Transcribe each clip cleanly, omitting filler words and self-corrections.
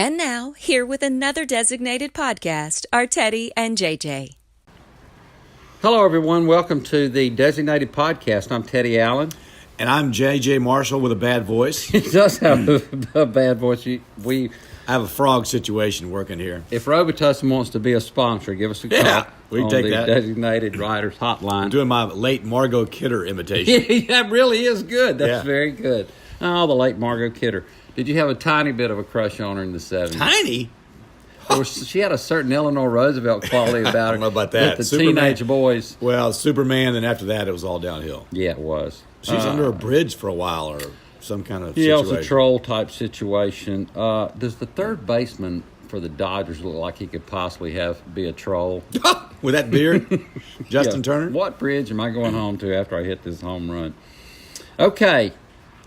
And now, here with another designated podcast are Teddy and JJ. Hello, everyone. Welcome to the Designated Podcast. I'm Teddy Allen. And I'm J.J. Marshall with a bad voice. He does have a bad voice. I have a frog situation working here. If Robitussin wants to be a sponsor, give us a call. Yeah, we can take that. Designated Writers Hotline. I'm doing my late Margot Kidder imitation. Yeah, that really is good. That's Yeah. very good. Oh, the late Margot Kidder. Did you have a tiny bit of a crush on her in the 70s? Tiny? She had a certain Eleanor Roosevelt quality about her. I don't know about that. The Superman. teenage boys. Well, Superman, and after that, it was all downhill. Yeah, it was. She was under a bridge for a while or some kind of Yeah, it situation. was a troll-type situation. Does the third baseman for the Dodgers look like he could possibly be a troll? With that beard? Justin Yeah. Turner? What bridge am I going home to after I hit this home run? Okay.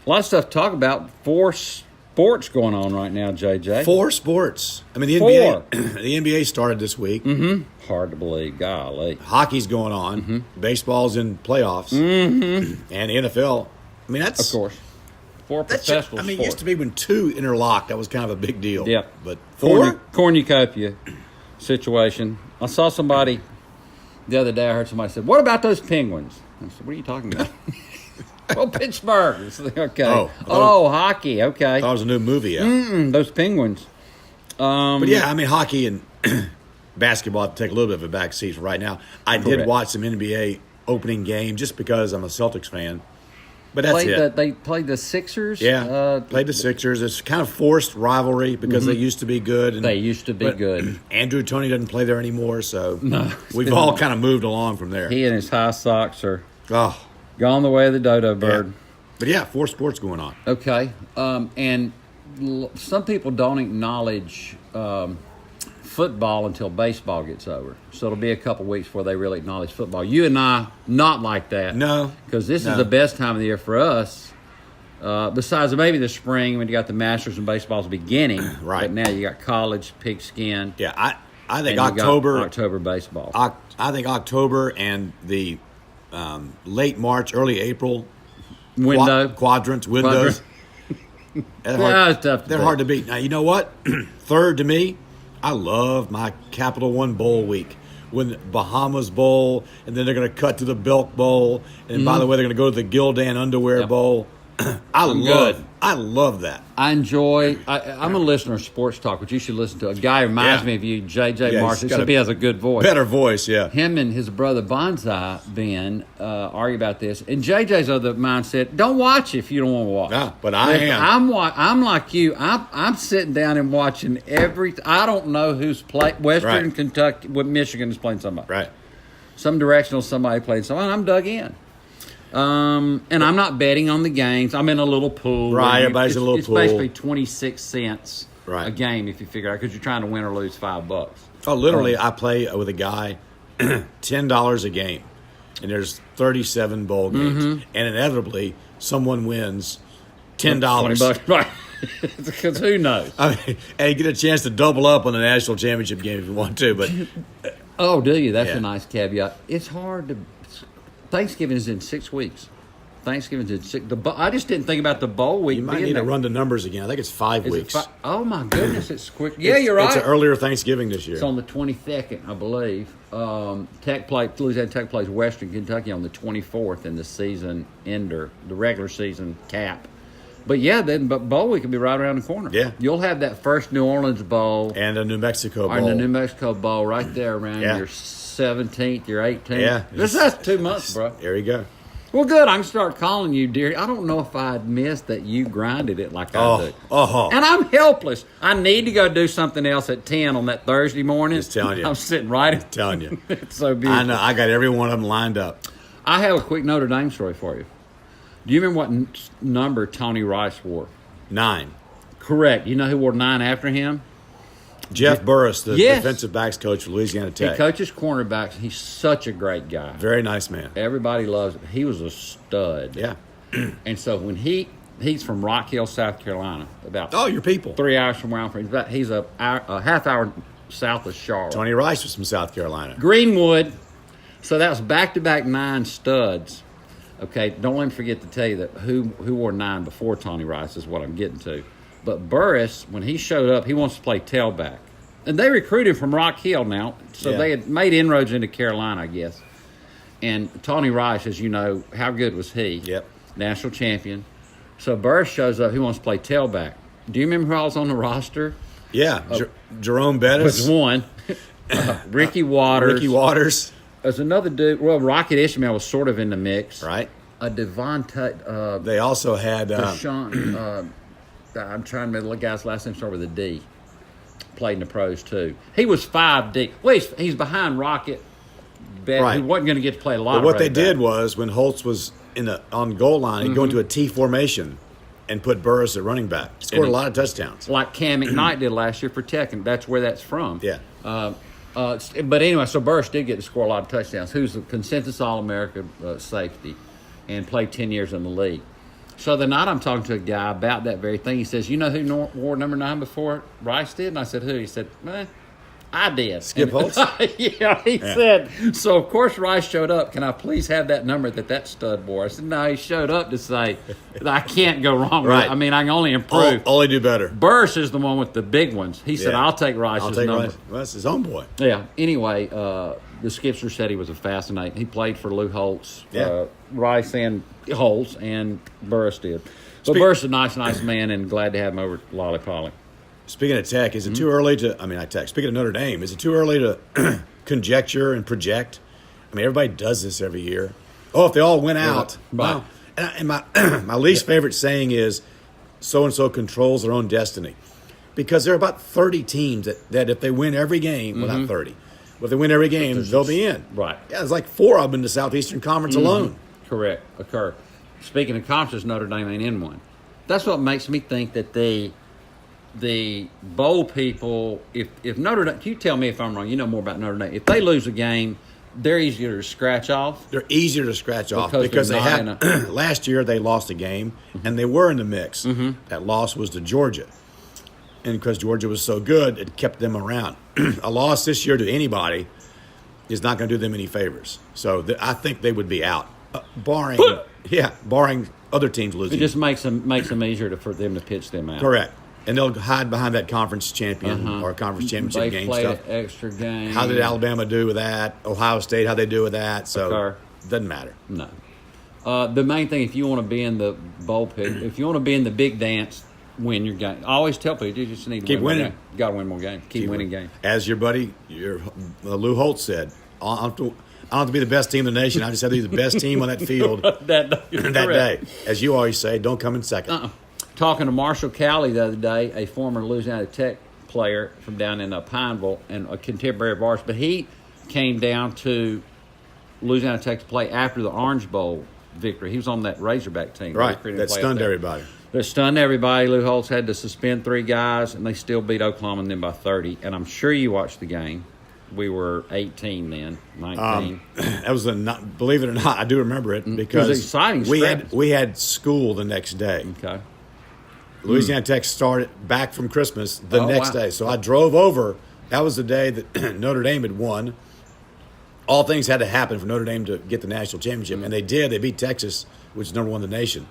A lot of stuff to talk about. 4 sports going on right now, JJ. 4 sports. I mean, the 4. NBA, the NBA started this week. Mm-hmm. Hard to believe. Golly. Hockey's going on. Mm-hmm. Baseball's in playoffs. Mm-hmm. And NFL. I mean, that's... Of course. 4 professional sports. it used to be when 2 interlocked, that was kind of a big deal. Yep. But 4? Cornucopia situation. I saw somebody the other day. I heard somebody said, "What about those Penguins?" I said, "What are you talking about?" Well, Pittsburgh. Okay. Oh, hockey. Okay. I thought it was a new movie out. Those Penguins. But yeah, I mean, hockey and basketball have to take a little bit of a back seat right now. I did Correct. watch some NBA opening game just because I'm a Celtics fan. But that's it. They played the Sixers. Yeah, played the Sixers. It's kind of forced rivalry because they used to be good. And, They used to be good. Andrew Toney doesn't play there anymore, so No, we've all kind of moved along from there. He and his high socks are Oh, gone the way of the dodo bird. yeah. But yeah, 4 sports going on. Okay. And some people don't acknowledge football until baseball gets over. So it'll be a couple weeks before they really acknowledge football. You and I, not like that. No. Because this is No. the best time of the year for us. Besides maybe the spring when you got the Masters and baseball's beginning. Right. But now you got college, pigskin. Yeah, I think and you got October baseball. I think October and the late March, early April Windows. It's tough to They're beat. hard to beat. Now, you know what? Third to me, I love my Capital One Bowl week. When Bahamas Bowl, and then they're going to cut to the Belk Bowl. And by the way, they're going to go to the Gildan Underwear Yep. Bowl. I love that. I enjoy. I'm a listener of sports talk, which you should listen to. A guy who reminds Yeah. me of you, J.J. Yeah, Marshall, he's got except he has a good voice. Better voice, yeah. Him and his brother Bonsai Ben argue about this, and JJ's of the mindset: don't watch if you don't want to watch. No, but I am. I'm like you. I'm sitting down and watching every. I don't know who's playing. Western Right. Kentucky, Michigan is playing somebody. Right. Some directional somebody playing somebody. I'm dug in. And I'm not betting on the games. I'm in a little pool. Right, everybody's in a little pool. It's basically 26 cents Right. a game if you figure out because you're trying to win or lose $5. Oh, literally, I play with a guy $10 a game, and there's 37 bowl games, and inevitably someone wins $10. $20, right? Because who knows? I mean, and you get a chance to double up on the national championship game if you want to, but Oh, do you? That's Yeah. a nice caveat. It's hard to. Thanksgiving is in 6 weeks. Thanksgiving's in 6. I just didn't think about the bowl week. you might being need to there. run the numbers again. I think it's 5 Is it weeks. Oh my goodness, it's quick. Yeah, you're right. It's an earlier Thanksgiving this year. It's on the 22nd, I believe. Louisiana Tech plays Western Kentucky on the 24th in the season ender, the regular season cap. But yeah, but bowl week will be right around the corner. Yeah. You'll have that first New Orleans Bowl And a New Mexico or Bowl. the New Mexico Bowl right there around Yeah. your 17th, your 18th. Yeah. That's 2 months, bro. There you go. Well, good. I can start calling you, dear. I don't know if I'd missed that you grinded it like I do. And I'm helpless. I need to go do something else at 10 on that Thursday morning. Just telling you. I'm sitting right at Telling you. It's so beautiful. I know. I got every one of them lined up. I have a quick Notre Dame story for you. Do you remember what number Tony Rice wore? 9. Correct. You know who wore 9 after him? Jeff Burris, the Yes. defensive backs coach for Louisiana He Tech. coaches cornerbacks. He's such a great guy. Very nice man. Everybody loves him. He was a stud. Yeah. And so when he's from Rock Hill, South Carolina, about Oh, your people. 3 hours from where I'm from. He's a half hour south of Charlotte. Tony Rice was from South Carolina. Greenwood. So that was back-to-back 9 studs. Okay, don't let me forget to tell you that who wore 9 before Tony Rice is what I'm getting to. But Burris, when he showed up, he wants to play tailback. And they recruited from Rock Hill now, so they had made inroads into Carolina, I guess. And Tony Rice, as you know, how good was he? Yep. National champion. So Burris shows up, he wants to play tailback. Do you remember who else on the roster? Yeah, Jerome Bettis. Was one. Ricky Waters. Ricky Waters. There's another dude. Well, Rocket Ishmael was sort of in the mix. Right. Devontae. They also had... Deshaun, I'm trying to remember the guy's last name started with a D. Played in the pros, too. He was 5D. Well, he's behind Rocket. Right. He wasn't going to get to play a lot. But what they did was, when Holtz was on goal line, he'd go into a T formation and put Burris at running back. Scored a lot of touchdowns. Like Cam McKnight did last year for Tech, and that's where that's from. Yeah. But anyway, so Burris did get to score a lot of touchdowns. Who's a consensus All-America safety and played 10 years in the league. So the night I'm talking to a guy about that very thing, he says, you know who wore number 9 before Rice did? And I said, who? He said, I did. Skip Holtz? Yeah, he said. So, of course, Rice showed up. Can I please have that number that stud wore? I said, no, he showed up to say, I can't go wrong with it. I mean, I can only improve. Only do better. Burris is the one with the big ones. He said, I'll take Rice's number. Rice. Well, that's his own boy. Yeah. Anyway, the Skipster said he was a fascinating. He played for Lou Holtz, Rice and Holtz, and Burris did. But Burris is a nice man, and glad to have him over at Lollipolly. Speaking of Tech, is it too early to? I mean, not Tech. Speaking of Notre Dame, is it too early to conjecture and project? I mean, everybody does this every year. Oh, if they all went out, wow. And my my least favorite saying is, so and so controls their own destiny, because there are about 30 teams that if they win every game, well, not 30, but if they win every game, they'll be in. Right. Yeah, there's like 4 of them in the Southeastern Conference alone. Correct. Occur. Speaking of conferences, Notre Dame ain't in one. That's what makes me think that the bowl people, if Notre Dame, you tell me if I'm wrong, you know more about Notre Dame. If they lose a game, they're easier to scratch off. They're easier to scratch off because they had last year they lost a game and they were in the mix. That loss was to Georgia, and because Georgia was so good, it kept them around. A loss this year to anybody is not going to do them any favors. So I think they would be out, barring other teams losing. It just makes them easier for them to pitch them out. Correct. And they'll hide behind that conference champion or conference championship game stuff. They played an extra game. How did Alabama do with that? Ohio State, how they do with that? So it doesn't matter. No. The main thing, if you want to be in the bowl pit, if you want to be in the big dance, win your game. I always tell people, you just need to keep win winning. You got to win more games. Keep winning games. As your buddy, Lou Holtz said, I don't have to be the best team in the nation. I just have to be the best team on that field that day. As you always say, don't come in second. Talking to Marshall Cowley the other day, a former Louisiana Tech player from down in Pineville and a contemporary of ours, but he came down to Louisiana Tech to play after the Orange Bowl victory. He was on that Razorback team. Right, that stunned everybody. That stunned everybody. Lou Holtz had to suspend 3 guys, and they still beat Oklahoma and then by 30. And I'm sure you watched the game. We were 18 then, 19. That was believe it or not, I do remember it because it was exciting. We had school the next day. Okay. Louisiana Tech started back from Christmas the next day. So I drove over. That was the day that Notre Dame had won. All things had to happen for Notre Dame to get the national championship, and they did. They beat Texas, which is number 1 in the nation.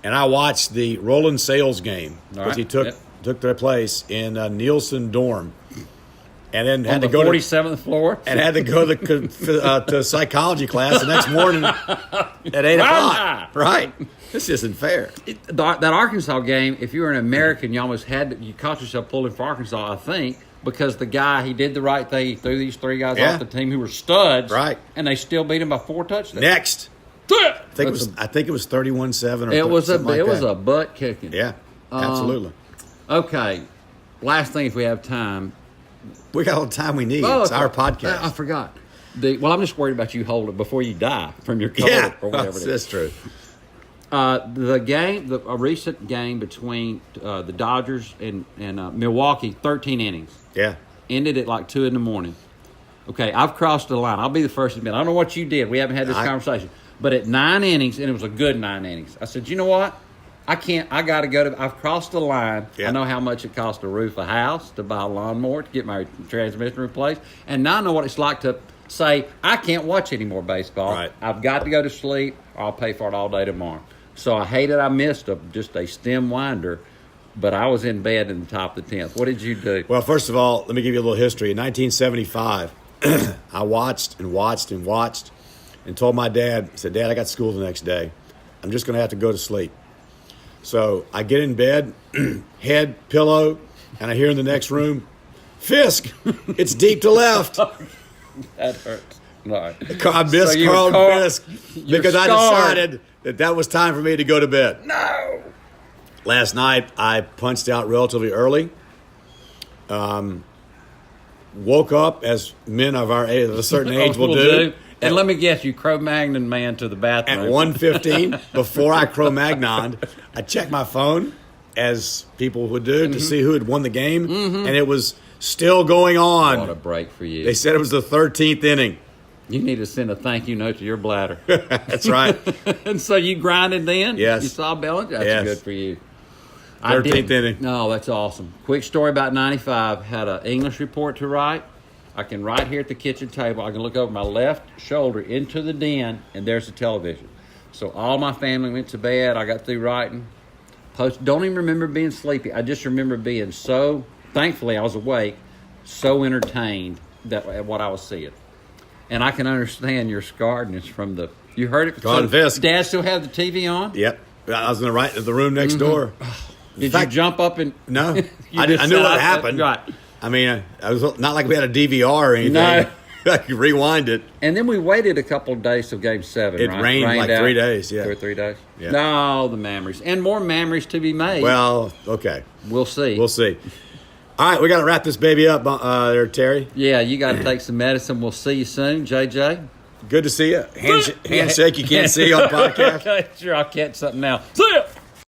And I watched the Roland Sales game because he took their place in Nielsen Dorm. And then had to go to 47th floor, and had to go to psychology class the next morning at 8 o'clock. Right, this isn't fair. That Arkansas game, if you were an American, you almost you caught yourself pulling for Arkansas. I think because the guy, he did the right thing. He threw these 3 guys off the team who were studs, right, and they still beat him by 4 touchdowns. Next, I think it was 31-7. It was a butt kicking. Yeah, absolutely. Okay, last thing if we have time. We got all the time we need. It's our podcast. I forgot. I'm just worried about you hold it before you die from your cold or whatever it is. That's true. A recent game between the Dodgers and Milwaukee, 13 innings. Yeah. Ended at like 2 in the morning. Okay, I've crossed the line. I'll be the first to admit. I don't know what you did. We haven't had this conversation. But at 9 innings, and it was a good 9 innings, I said, you know what? I got to go I've crossed the line. Yeah. I know how much it costs to roof a house, to buy a lawnmower, to get my transmission replaced. And now I know what it's like to say, I can't watch any more baseball. Right. I've got to go to sleep, or I'll pay for it all day tomorrow. So I hated I missed just a stem winder. but I was in bed in the top of the 10th. What did you do? Well, first of all, let me give you a little history. In 1975, I watched and told my dad, I said, Dad, I got school the next day. I'm just going to have to go to sleep. So I get in bed, head, pillow, and I hear in the next room, Fisk, it's deep to left. That hurts. No. I missed Carlton Fisk because I decided that was time for me to go to bed. No. Last night, I punched out relatively early. Woke up, as men of a certain age will do. And let me guess, you Cro-Magnon man to the bathroom. At 1:15, before I Cro-Magnoned, I checked my phone, as people would do, to see who had won the game, and it was still going on. What a break for you. They said it was the 13th inning. You need to send a thank you note to your bladder. That's right. And so you grinded then? Yes. You saw Bellinger? That's Yes. good for you. 13th inning. No, that's awesome. Quick story about 95. Had an English report to write. I can write here at the kitchen table. I can look over my left shoulder into the den, and there's the television. So all my family went to bed. I got through writing. Don't even remember being sleepy. I just remember being so, thankfully I was awake, so entertained at what I was seeing. And I can understand your scarredness from you heard it? Carlton Fisk. Dad still have the TV on? Yep. I was in the room next door. Did you jump up and... No. You I just knew said, what happened. Right. I mean, I was not like we had a DVR or anything. No. I could rewind it. And then we waited a couple of days till Game 7, It right? rained like out. 3 days, yeah. 2 or 3 days? Yeah. No, the memories. And more memories to be made. Well, okay. We'll see. We'll see. All right, we got to wrap this baby up there, Terry. Yeah, you got to take some medicine. We'll see you soon, JJ. Good to see you. Handshake you can't see on the podcast. Okay, sure, I'll catch something now. See ya!